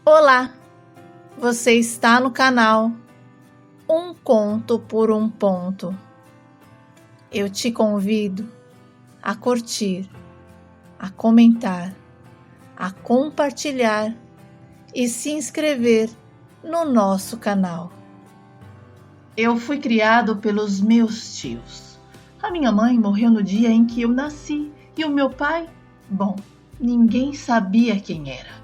Olá, você está no canal Um Conto por um Ponto. Eu te convido a curtir, a comentar, a compartilhar e se inscrever no nosso canal. Eu fui criado pelos meus tios. A minha mãe morreu no dia em que eu nasci e o meu pai, ninguém sabia quem era.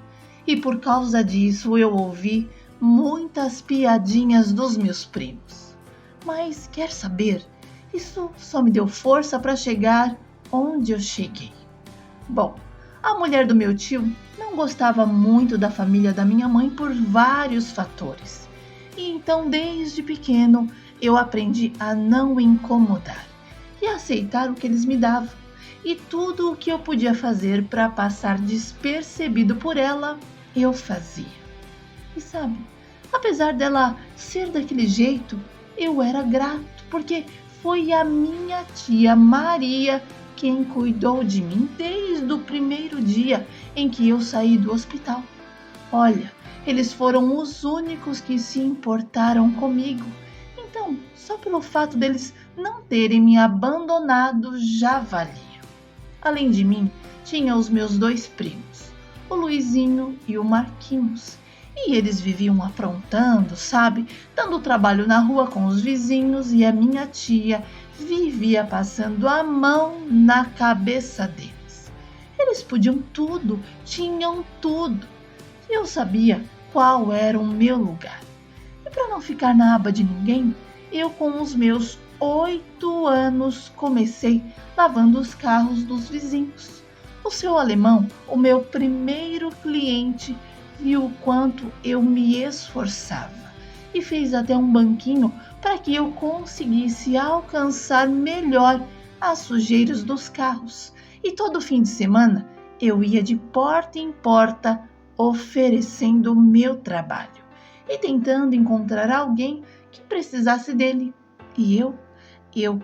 E por causa disso eu ouvi muitas piadinhas dos meus primos. Mas quer saber? Isso só me deu força para chegar onde eu cheguei. A mulher do meu tio não gostava muito da família da minha mãe por vários fatores. E então, desde pequeno, eu aprendi a não incomodar e a aceitar o que eles me davam. E tudo o que eu podia fazer para passar despercebido por ela, eu fazia. E sabe, apesar dela ser daquele jeito, eu era grato, porque foi a minha tia Maria quem cuidou de mim desde o primeiro dia em que eu saí do hospital. Olha, eles foram os únicos que se importaram comigo. Então, só pelo fato deles não terem me abandonado já valia. Além de mim, tinha os meus dois primos, o Luizinho e o Marquinhos. E eles viviam aprontando, sabe? Dando trabalho na rua com os vizinhos, e a minha tia vivia passando a mão na cabeça deles. Eles podiam tudo, tinham tudo. E eu sabia qual era o meu lugar. E para não ficar na aba de ninguém, eu com os meus 8 anos comecei lavando os carros dos vizinhos. O seu alemão, o meu primeiro cliente, viu o quanto eu me esforçava e fez até um banquinho para que eu conseguisse alcançar melhor as sujeiras dos carros. E todo fim de semana eu ia de porta em porta oferecendo o meu trabalho e tentando encontrar alguém que precisasse dele. E eu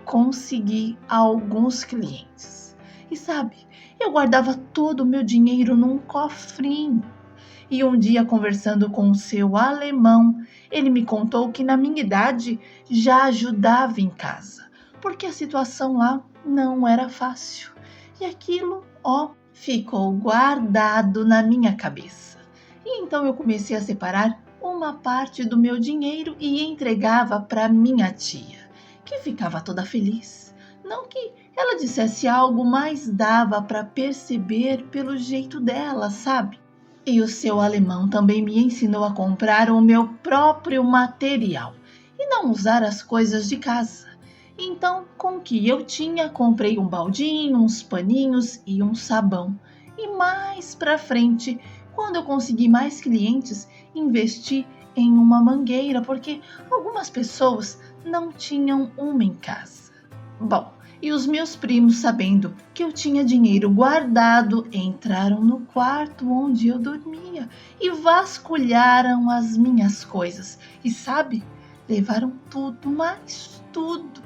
consegui alguns clientes. E sabe, eu guardava todo o meu dinheiro num cofrinho. E um dia, conversando com o seu alemão, ele me contou que na minha idade já ajudava em casa, porque a situação lá não era fácil. E aquilo, ficou guardado na minha cabeça. E então eu comecei a separar uma parte do meu dinheiro e entregava para minha tia, que ficava toda feliz. Não que ela dissesse algo, mas dava para perceber pelo jeito dela, sabe? E o seu alemão também me ensinou a comprar o meu próprio material e não usar as coisas de casa. Então, com o que eu tinha, comprei um baldinho, uns paninhos e um sabão. E mais pra frente, quando eu consegui mais clientes, investi em uma mangueira, porque algumas pessoas não tinham uma em casa. E os meus primos, sabendo que eu tinha dinheiro guardado, entraram no quarto onde eu dormia e vasculharam as minhas coisas. E sabe, levaram tudo, mas tudo.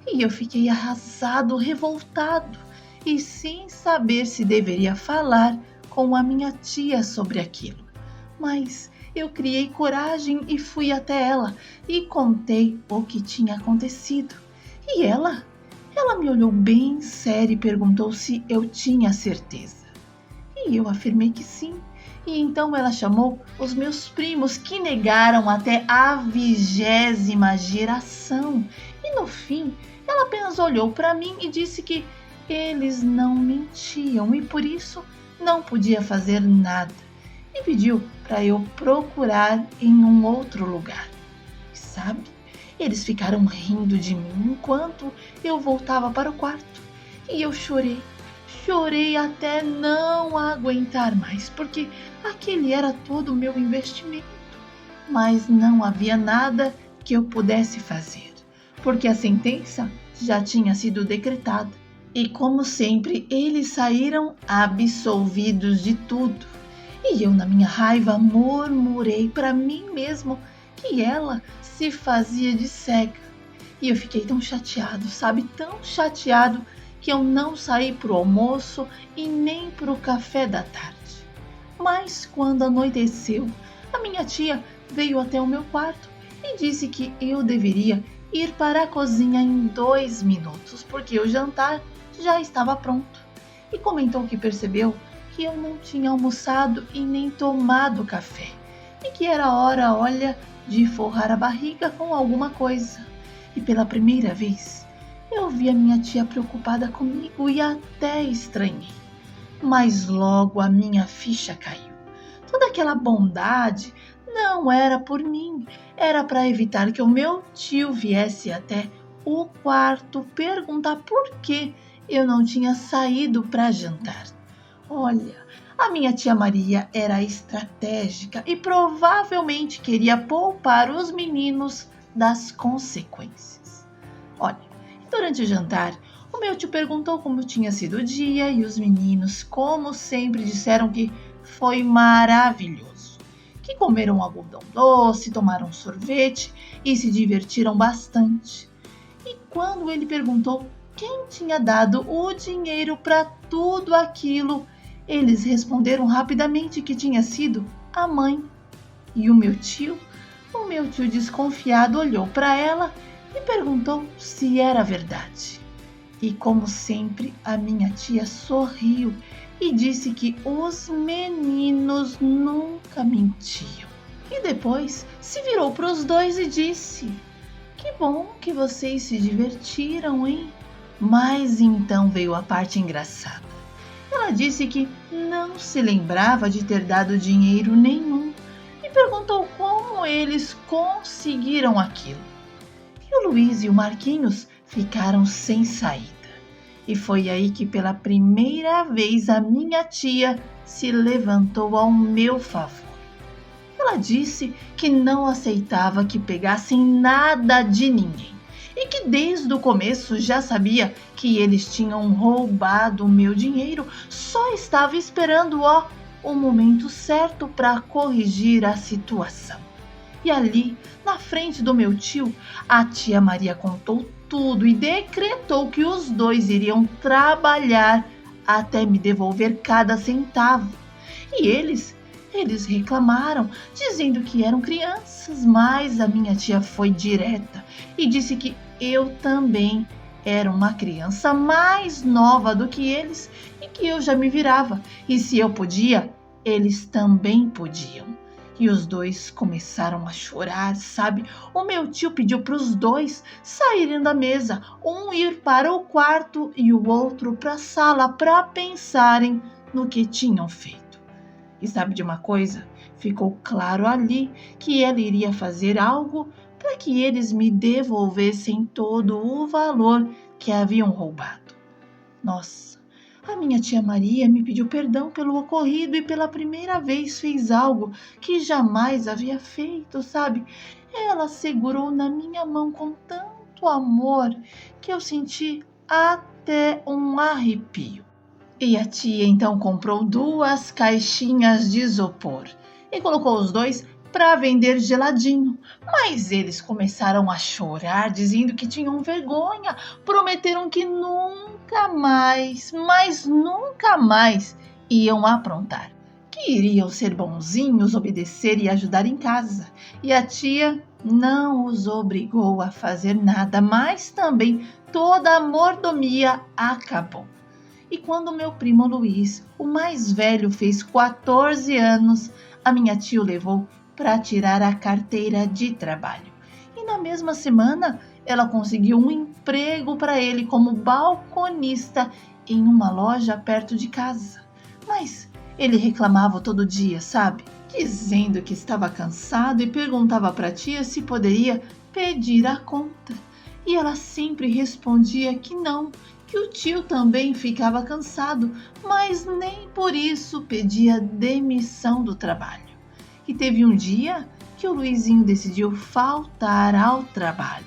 E eu fiquei arrasado, revoltado e sem saber se deveria falar com a minha tia sobre aquilo. Mas eu criei coragem e fui até ela e contei o que tinha acontecido. E ela me olhou bem séria e perguntou se eu tinha certeza. E eu afirmei que sim. E então ela chamou os meus primos, que negaram até a 20ª geração. E no fim, ela apenas olhou para mim e disse que eles não mentiam e por isso não podia fazer nada. E pediu para eu procurar em um outro lugar. E sabe? Eles ficaram rindo de mim enquanto eu voltava para o quarto. E eu chorei até não aguentar mais, porque aquele era todo o meu investimento. Mas não havia nada que eu pudesse fazer, porque a sentença já tinha sido decretada. E como sempre, eles saíram absolvidos de tudo. E eu, na minha raiva, murmurei para mim mesmo que ela se fazia de cega. E eu fiquei tão chateado, sabe? Tão chateado que eu não saí para o almoço e nem para o café da tarde. Mas quando anoiteceu, a minha tia veio até o meu quarto e disse que eu deveria ir para a cozinha em 2 minutos, porque o jantar já estava pronto. E comentou que percebeu que eu não tinha almoçado e nem tomado café, e que era hora, olha, de forrar a barriga com alguma coisa. E pela primeira vez, eu vi a minha tia preocupada comigo e até estranhei. Mas logo a minha ficha caiu. Toda aquela bondade não era por mim, era para evitar que o meu tio viesse até o quarto perguntar por que eu não tinha saído para jantar. Olha, a minha tia Maria era estratégica e provavelmente queria poupar os meninos das consequências. Olha, durante o jantar, o meu tio perguntou como tinha sido o dia e os meninos, como sempre, disseram que foi maravilhoso, que comeram algodão doce, tomaram sorvete e se divertiram bastante. E quando ele perguntou quem tinha dado o dinheiro para tudo aquilo, eles responderam rapidamente que tinha sido a mãe. E o meu tio desconfiado, olhou para ela e perguntou se era verdade. E como sempre, a minha tia sorriu e disse que os meninos nunca mentiam. E depois se virou para os dois e disse: "Que bom que vocês se divertiram, hein?" Mas então veio a parte engraçada. Ela disse que não se lembrava de ter dado dinheiro nenhum e perguntou como eles conseguiram aquilo. E o Luiz e o Marquinhos ficaram sem saída. E foi aí que pela primeira vez a minha tia se levantou ao meu favor. Ela disse que não aceitava que pegassem nada de ninguém e que desde o começo já sabia que eles tinham roubado o meu dinheiro, só estava esperando o momento certo para corrigir a situação. E ali, na frente do meu tio, a tia Maria contou tudo e decretou que os dois iriam trabalhar até me devolver cada centavo. E eles reclamaram, dizendo que eram crianças, mas a minha tia foi direta e disse que eu também era uma criança mais nova do que eles e que eu já me virava. E se eu podia, eles também podiam. E os dois começaram a chorar, sabe? O meu tio pediu para os dois saírem da mesa, um ir para o quarto e o outro para a sala para pensarem no que tinham feito. E sabe de uma coisa? Ficou claro ali que ela iria fazer algo para que eles me devolvessem todo o valor que haviam roubado. Nossa, a minha tia Maria me pediu perdão pelo ocorrido e pela primeira vez fez algo que jamais havia feito, sabe? Ela segurou na minha mão com tanto amor que eu senti até um arrepio. E a tia então comprou 2 caixinhas de isopor e colocou os dois para vender geladinho. Mas eles começaram a chorar, dizendo que tinham vergonha, prometeram que nunca mais, mas nunca mais iam aprontar, que iriam ser bonzinhos, obedecer e ajudar em casa. E a tia não os obrigou a fazer nada, mas também toda a mordomia acabou. E quando meu primo Luiz, o mais velho, fez 14 anos, a minha tia o levou para tirar a carteira de trabalho. E na mesma semana, ela conseguiu um emprego para ele como balconista em uma loja perto de casa. Mas ele reclamava todo dia, sabe? Dizendo que estava cansado e perguntava para a tia se poderia pedir a conta. E ela sempre respondia que não, que o tio também ficava cansado, mas nem por isso pedia demissão do trabalho. E teve um dia que o Luizinho decidiu faltar ao trabalho.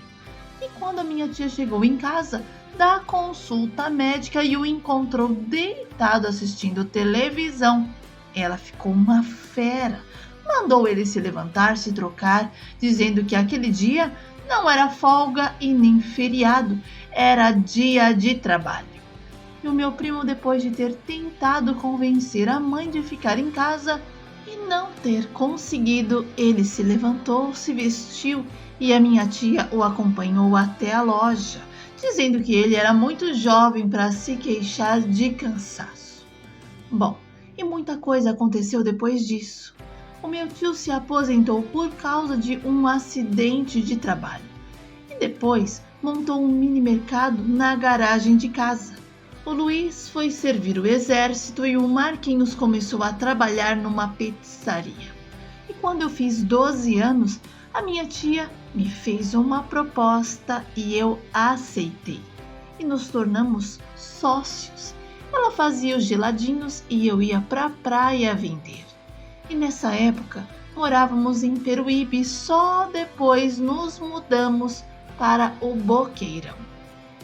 E quando a minha tia chegou em casa da consulta médica e o encontrou deitado assistindo televisão, ela ficou uma fera. Mandou ele se levantar, se trocar, dizendo que aquele dia não era folga e nem feriado, era dia de trabalho. E o meu primo, depois de ter tentado convencer a mãe de ficar em casa e não ter conseguido, ele se levantou, se vestiu e a minha tia o acompanhou até a loja, dizendo que ele era muito jovem para se queixar de cansaço. Bom, e muita coisa aconteceu depois disso. O meu tio se aposentou por causa de um acidente de trabalho e depois montou um mini mercado na garagem de casa. O Luiz foi servir o exército e o Marquinhos começou a trabalhar numa pizzaria. E quando eu fiz 12 anos, a minha tia me fez uma proposta e eu aceitei. E nos tornamos sócios. Ela fazia os geladinhos e eu ia para a praia vender. E nessa época morávamos em Peruíbe, só depois nos mudamos para o Boqueirão.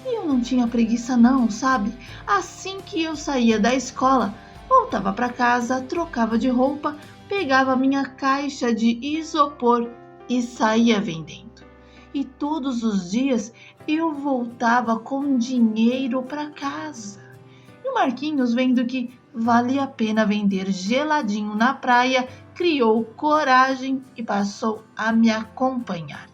E eu não tinha preguiça não, sabe? Assim que eu saía da escola, voltava para casa, trocava de roupa, pegava minha caixa de isopor e saía vendendo. E todos os dias eu voltava com dinheiro para casa. E o Marquinhos, vendo que valia a pena vender geladinho na praia, criou coragem e passou a me acompanhar.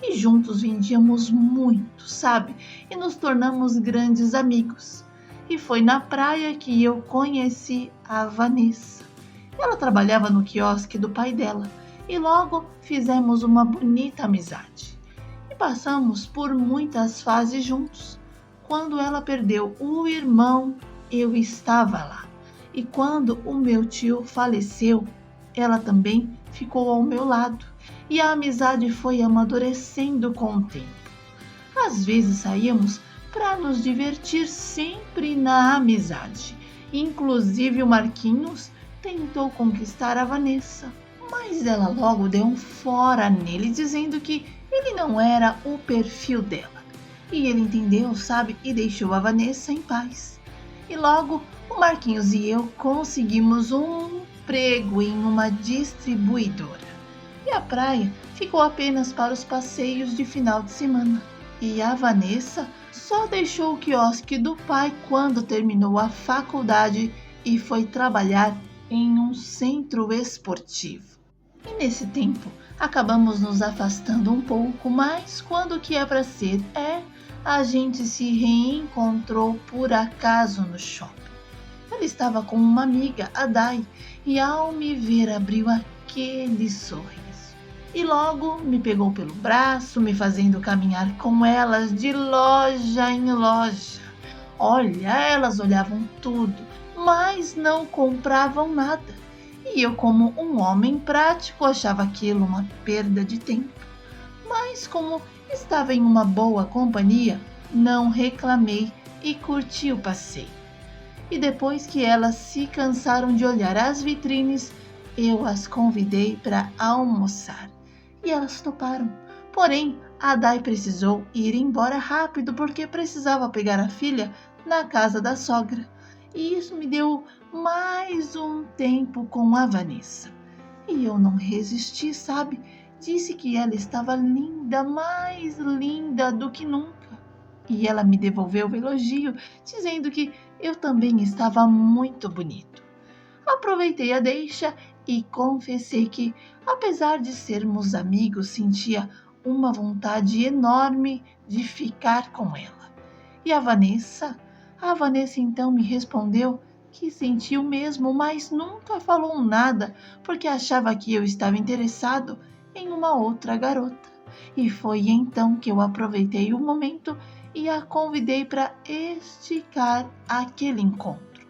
E juntos vendíamos muito, sabe? E nos tornamos grandes amigos. E foi na praia que eu conheci a Vanessa. Ela trabalhava no quiosque do pai dela e logo fizemos uma bonita amizade. E passamos por muitas fases juntos. Quando ela perdeu o irmão, eu estava lá. E quando o meu tio faleceu, ela também ficou ao meu lado. E a amizade foi amadurecendo com o tempo. Às vezes saíamos para nos divertir sempre na amizade. Inclusive o Marquinhos tentou conquistar a Vanessa, mas ela logo deu um fora nele, dizendo que ele não era o perfil dela. E ele entendeu, sabe, e deixou a Vanessa em paz. E logo o Marquinhos e eu conseguimos um emprego em uma distribuidora. E a praia ficou apenas para os passeios de final de semana. E a Vanessa só deixou o quiosque do pai quando terminou a faculdade e foi trabalhar em um centro esportivo. E nesse tempo acabamos nos afastando um pouco, mas quando o que é para ser a gente se reencontrou por acaso no shopping. Ela estava com uma amiga, a Dai, e ao me ver abriu aquele sorriso. E logo me pegou pelo braço, me fazendo caminhar com elas de loja em loja. Olha, elas olhavam tudo, mas não compravam nada. E eu, como um homem prático, achava aquilo uma perda de tempo. Mas como estava em uma boa companhia, não reclamei e curti o passeio. E depois que elas se cansaram de olhar as vitrines, eu as convidei para almoçar. E elas toparam. Porém, a Dai precisou ir embora rápido porque precisava pegar a filha na casa da sogra. E isso me deu mais um tempo com a Vanessa. E eu não resisti, sabe? Disse que ela estava linda, mais linda do que nunca. E ela me devolveu o elogio, dizendo que eu também estava muito bonito. Aproveitei a deixa e confessei que, apesar de sermos amigos, sentia uma vontade enorme de ficar com ela. E a Vanessa então me respondeu que sentiu mesmo, mas nunca falou nada, porque achava que eu estava interessado em uma outra garota. E foi então que eu aproveitei o momento e a convidei para esticar aquele encontro.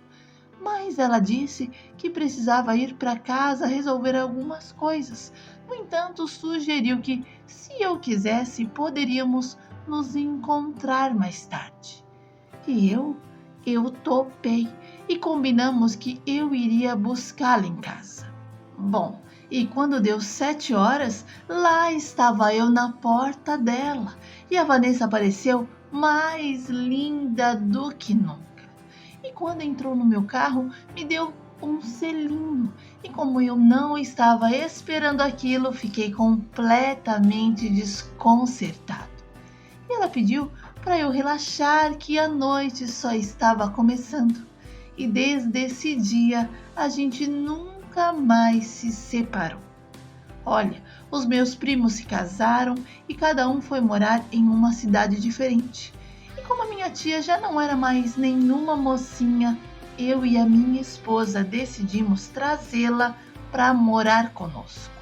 Mas ela disse que precisava ir para casa resolver algumas coisas. No entanto, sugeriu que, se eu quisesse, poderíamos nos encontrar mais tarde. E eu topei e combinamos que eu iria buscá-la em casa. Bom, e quando deu 7 horas, lá estava eu na porta dela e a Vanessa apareceu mais linda do que nunca. E quando entrou no meu carro, me deu um selinho. E como eu não estava esperando aquilo, fiquei completamente desconcertado. E ela pediu para eu relaxar, que a noite só estava começando. E desde esse dia, a gente nunca nunca mais se separou. Olha, os meus primos se casaram e cada um foi morar em uma cidade diferente. E como a minha tia já não era mais nenhuma mocinha, eu e a minha esposa decidimos trazê-la para morar conosco.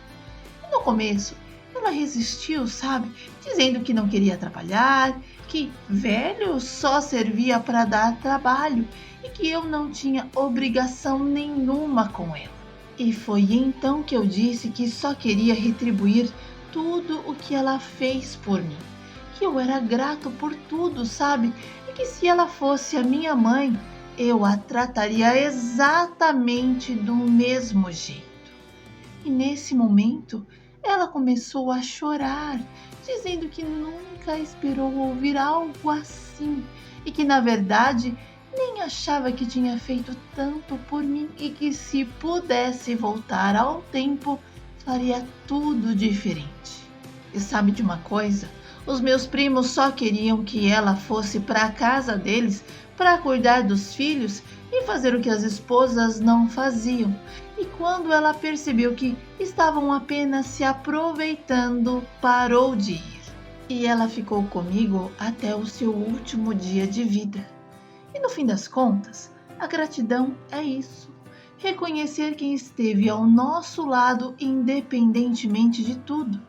E no começo, ela resistiu, sabe? Dizendo que não queria trabalhar, que velho só servia para dar trabalho e que eu não tinha obrigação nenhuma com ela. E foi então que eu disse que só queria retribuir tudo o que ela fez por mim, que eu era grato por tudo, sabe? E que se ela fosse a minha mãe, eu a trataria exatamente do mesmo jeito. E nesse momento, ela começou a chorar, dizendo que nunca esperou ouvir algo assim e que, na verdade, nem achava que tinha feito tanto por mim e que, se pudesse voltar ao tempo, faria tudo diferente. E sabe de uma coisa? Os meus primos só queriam que ela fosse para a casa deles para cuidar dos filhos e fazer o que as esposas não faziam. E quando ela percebeu que estavam apenas se aproveitando, parou de ir. E ela ficou comigo até o seu último dia de vida. E no fim das contas, a gratidão é isso. Reconhecer quem esteve ao nosso lado independentemente de tudo.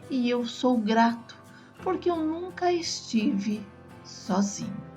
E eu sou grato, porque eu nunca estive sozinho.